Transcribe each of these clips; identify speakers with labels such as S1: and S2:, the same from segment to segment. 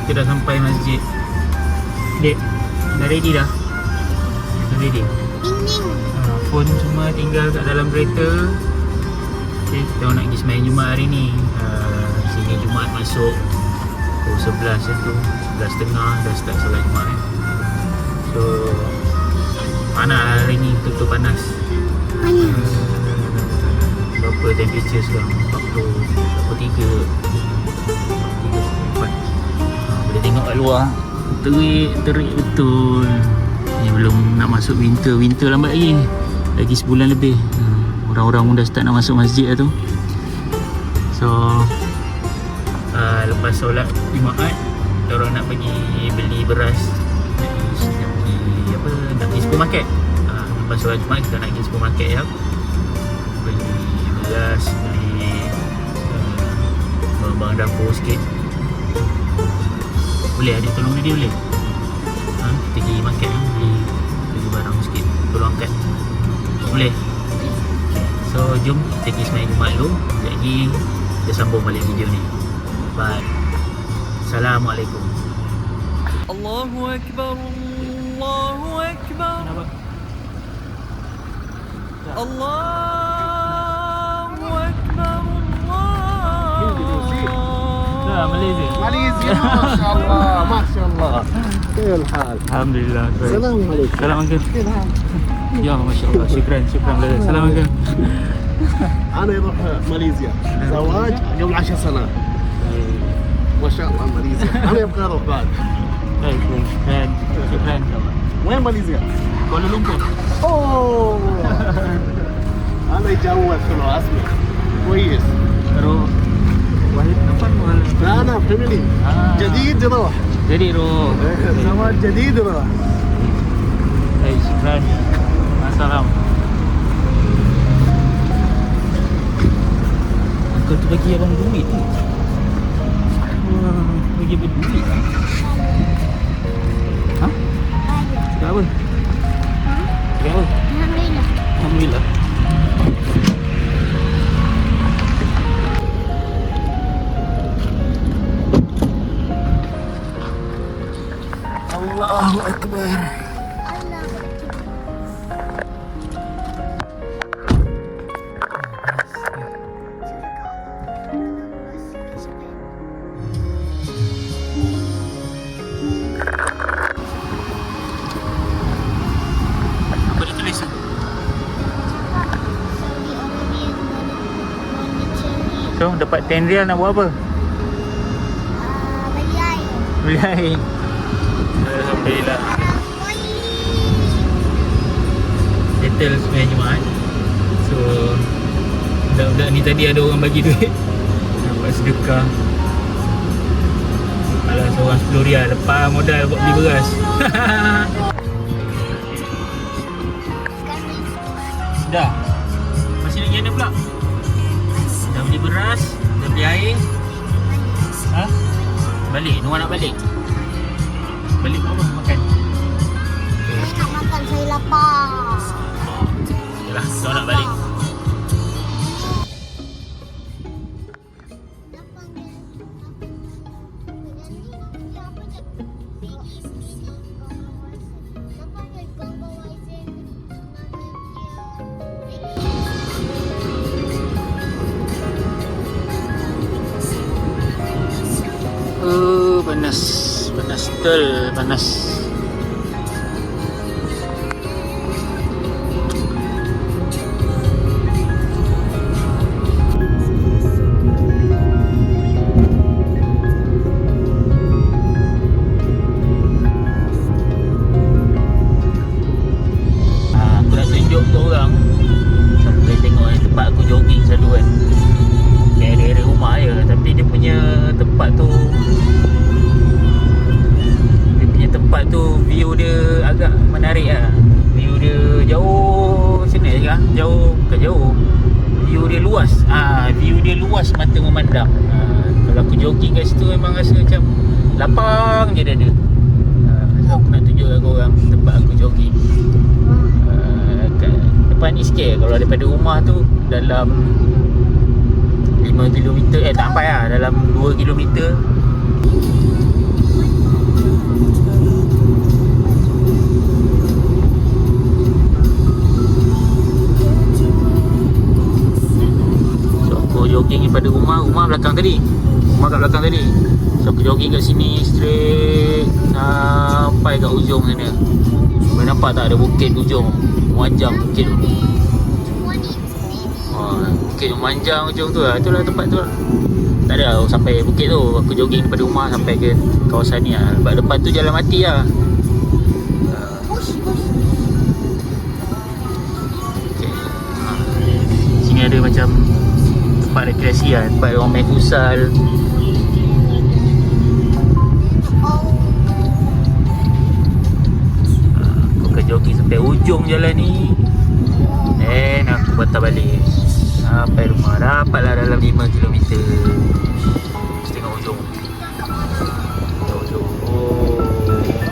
S1: kita dah sampai masjid. Dek, dah ready dah? Dah ready? Phone cuma tinggal kat dalam kereta. Okay, kita nak pergi sembahyang Jumaat hari ni. Sini Jumaat masuk pukul 11 tu, 11.30 dah start solat Jumaat So panas hari ni, betul-betul panas. Berapa temperature sekarang? 43 44. Boleh tengok kat luar, terik betul. Ni belum nak masuk winter lambat lagi sebulan lebih. Orang-orang pun dah start nak masuk masjid lah tu. So lepas solat Jumaat, orang nak pergi beli beras, nak pergi supermarket. Lepas solat Jumaat kita nak pergi supermarket ya. Beli beras, beli barang dapur sikit. Boleh adik tolong dia boleh? Kita pergi market beli barang sikit, tolong angkat. Boleh? Okay. So jom kita pergi sembahyang Jumaat dulu. Sekejap lagi kita sambung balik video ni. Bye. Assalamualaikum.
S2: Allahu Akbar, Allahu Akbar. Allahu Akbar, Allah.
S1: Malaysia.
S3: MashaAllah, MashaAllah. Khair hal.
S1: Alhamdulillah.
S3: Assalamualaikum.
S1: Assalamualaikum.
S3: Khair hal.
S1: Ya, masya-Allah. Syukran brother. Assalamualaikum.
S3: أنا يروح ماليزيا زواج قبل 10 سنة ما شاء الله ماليزيا أنا يبغى أروح بعد
S1: Baik, syukran.
S3: وين ماليزيا؟
S1: Kuala Lumpur.
S3: أوه أنا يجوز شنو أسمع كويس
S1: Terus Wahid Nafan wal.
S3: لا أنا فاميلي جديد يروح
S1: Jadi roh.
S3: زواج جديد يروح
S1: Baik, syukran. Assalam. Kau tu bagi abang duit ni. Bagi berduit lah. Ha? Cakap apa? Cakap apa? Alhamdulillah. Allahu Akbar. Apa dia tulis? So, dapat 10 rial nak buat apa? Beli air. Alhamdulillah. Settle sembahyang Jumaat. So budak-budak ni tadi ada orang bagi duit buat sedekah. Alah, seorang 10 rial lepas modal buat beli beras. Dah. Masih lagi ada pula. Dah beli beras, dah beli air. Ha? Balik, Noah nak balik. Balik apa makan?
S4: Saya nak makan, saya lapar.
S1: Yalah, kau nak balik. Panas betul, panas. Aku nak tunjuk tu orang sampai tengok tempat aku jogging selalu kan. Area rumah je, tapi dia punya tempat tu view dia agak menarik lah. View dia jauh sana je kan? Jauh, bukan jauh. View dia luas. View dia luas mata memandang. Kalau aku jogging kat situ memang rasa macam lapang je dada. So aku nak tunjuk kat korang tempat aku jogging. Kat depan ni sikit. Kalau daripada rumah tu dalam 5 km, tak sampai lah, dalam 2 km. daripada rumah belakang tadi. Rumah kat belakang tadi. So aku jogging kat sini straight sampai kat ujung sana. Boleh nampak tak ada bukit ujung, memanjang bukit tu. Bukit memanjang ujung tu lah. Itulah tempat tu lah. Tak ada lah sampai bukit tu. Aku jogging daripada rumah sampai ke kawasan ni lah. Sebab depan tu jalan mati lah. Sini ada macam tempat rekreasi lah. Tempat orang main futsal. Aku akan jogging sampai ujung jalan ni. Dan aku patah balik sampai rumah. Dapatlah dalam 5 km. Kita tengok ujung. Oh.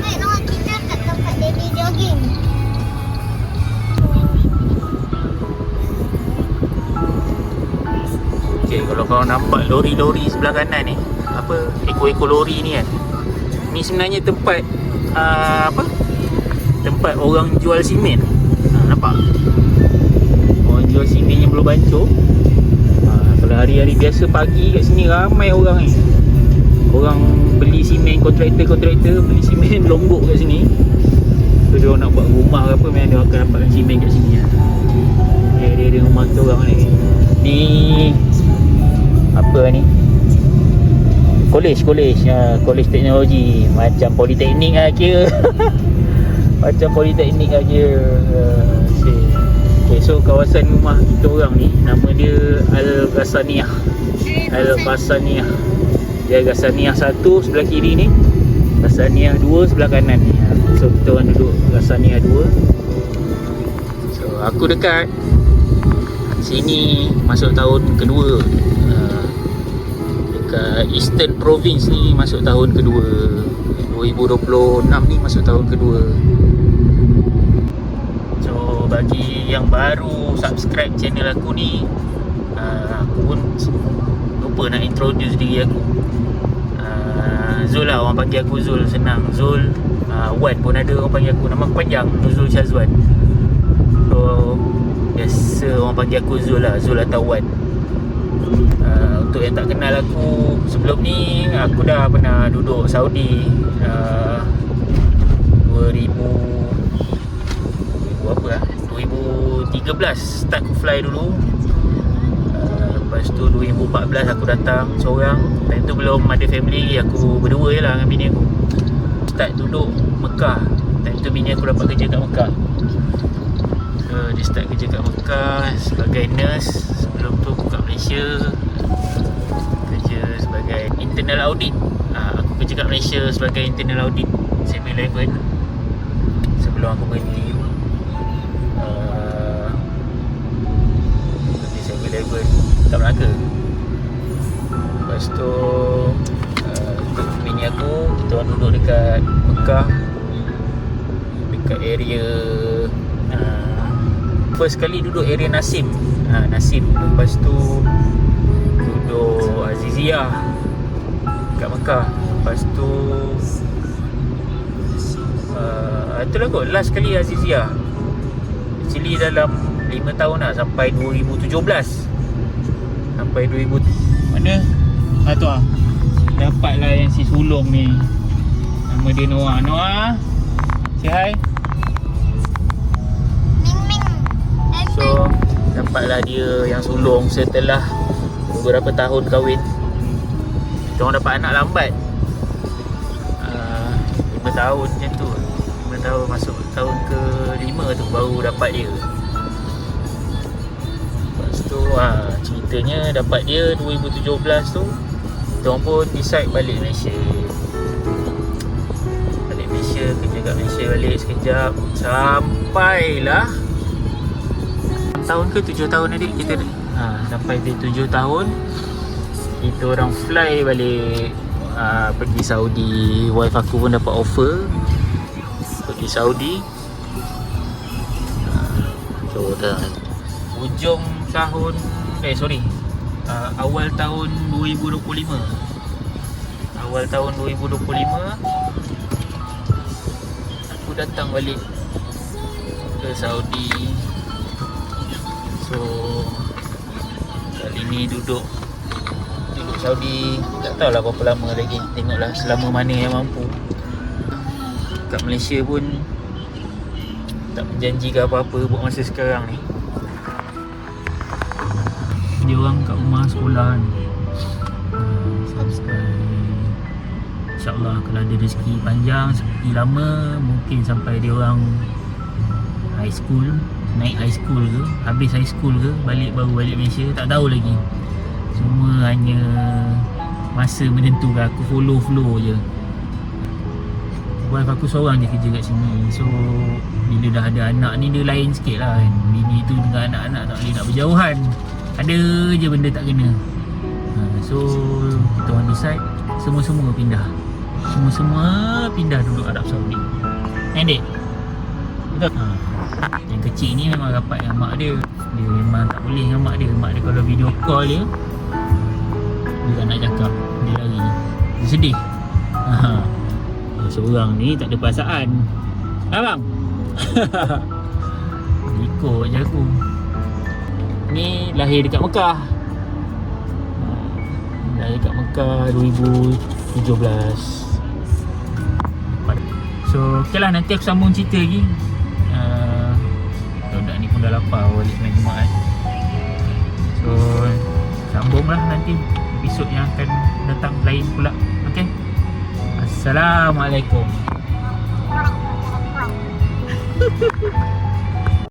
S4: Tengok kita kat tempat Daddy jogging.
S1: Okay, kalau kau nampak lori-lori sebelah kanan ni, apa, ekor-ekor lori ni kan, ni sebenarnya tempat tempat orang jual simen. Nampak? Orang jual simen yang belum hancur. Kalau hari-hari biasa pagi kat sini ramai orang ni. Orang beli simen, kontraktor beli simen Lombok kat sini. So dia orang nak buat rumah ke apa, memang dia akan dapatkan simen kat sini lah. Dia rumah kita orang ni. Ni apa ni? Kolej teknologi. Macam politeknik lah kira. Macam politeknik lah kira. Okay, so kawasan rumah kita orang ni nama dia Al-Ghassaniyah. Dia Ghassaniyah 1 sebelah kiri ni, Ghassaniyah 2 sebelah kanan ni. So kita orang duduk Ghassaniyah 2. So aku dekat sini masuk tahun kedua. Dekat Eastern Province ni masuk tahun kedua. 2026 ni masuk tahun kedua. So bagi yang baru subscribe channel aku ni, aku pun lupa nak introduce diri aku. Zul lah, orang panggil aku Zul, senang. Zul. Wan pun ada orang panggil aku, nama panjang Nuzul Syazwan. So biasa orang panggil aku Zul lah, Zul atau Wan. Untuk yang tak kenal aku, sebelum ni aku dah pernah duduk Saudi 2013 start aku fly dulu. Lepas tu 2014 aku datang seorang. Time tu belum ada family, aku berdua je lah dengan bini aku. Start duduk Mekah. Time tu bini aku dapat kerja kat Mekah. Dia start kerja kat Mekah sebagai nurse. Sebelum tu aku kat Malaysia kerja sebagai internal audit. Aku kerja kat Malaysia sebagai internal audit 7-Eleven sebelum aku berhenti kerja 7-Eleven kat Melaka. Lepas tu bini aku, kita orang duduk dekat Mekah, dekat area first kali duduk area Nasim. Lepas tu duduk Aziziyah kat Mekah. Lepas tu itulah kot last kali Aziziyah. Actually dalam 5 tahun lah, sampai 2017. Mana? Tu lah. Dapatlah yang si sulung ni. Nama dia Noah. Noah, say hi. So dapatlah dia yang sulung setelah beberapa tahun kahwin. Kita orang dapat anak lambat, 5 tahun macam tu. 5 tahun, masuk tahun ke-5 tu baru dapat dia. Lepas tu ceritanya dapat dia 2017 tu, kita orang pun decide balik Malaysia. Kerja kat Malaysia balik sekejap. Sampailah 6 tahun ke 7 tahun adik kita ni. Sampai 7 tahun kita orang fly balik pergi Saudi. Wife aku pun dapat offer pergi Saudi. So dah hujung tahun awal tahun 2025. Awal tahun 2025 aku datang balik ke Saudi. So kali ni duduk Saudi tak tahulah berapa lama lagi. Tengoklah selama mana yang mampu. Kat Malaysia pun tak menjanjikan apa-apa buat masa sekarang ni. Dia orang kat rumah sekolah ni. Subscribe. InsyaAllah kalau ada rezeki panjang, rezeki lama, mungkin sampai dia orang high school, naik high school ke, habis high school ke, baru balik Malaysia, tak tahu lagi. Semua hanya masa menentukan. Aku follow flow je. Wife aku seorang je kerja kat sini. So bila dah ada anak ni dia lain sikit lah kan. Bini tu dengan anak-anak tak boleh nak berjauhan. Ada je benda tak kena. So kita orang decide semua-semua pindah. Semua-semua pindah duduk Arab Saudi. Dek? Betul? Yang kecil ni memang rapat dengan mak dia. Dia memang tak boleh dengan mak dia. Mak dia kalau video call dia tak nak cakap. Dia lari. Dia sedih. Seorang ni tak ada perasaan. Abang? Ikut je aku. Ni lahir dekat Mekah. Lahir dekat Mekah 2017. So ok lah, nanti aku sambung cerita lagi. Budak ni pun dah lapar balik main Jumaat. So sambung lah nanti episod yang akan datang lain pula. Ok, Assalamualaikum.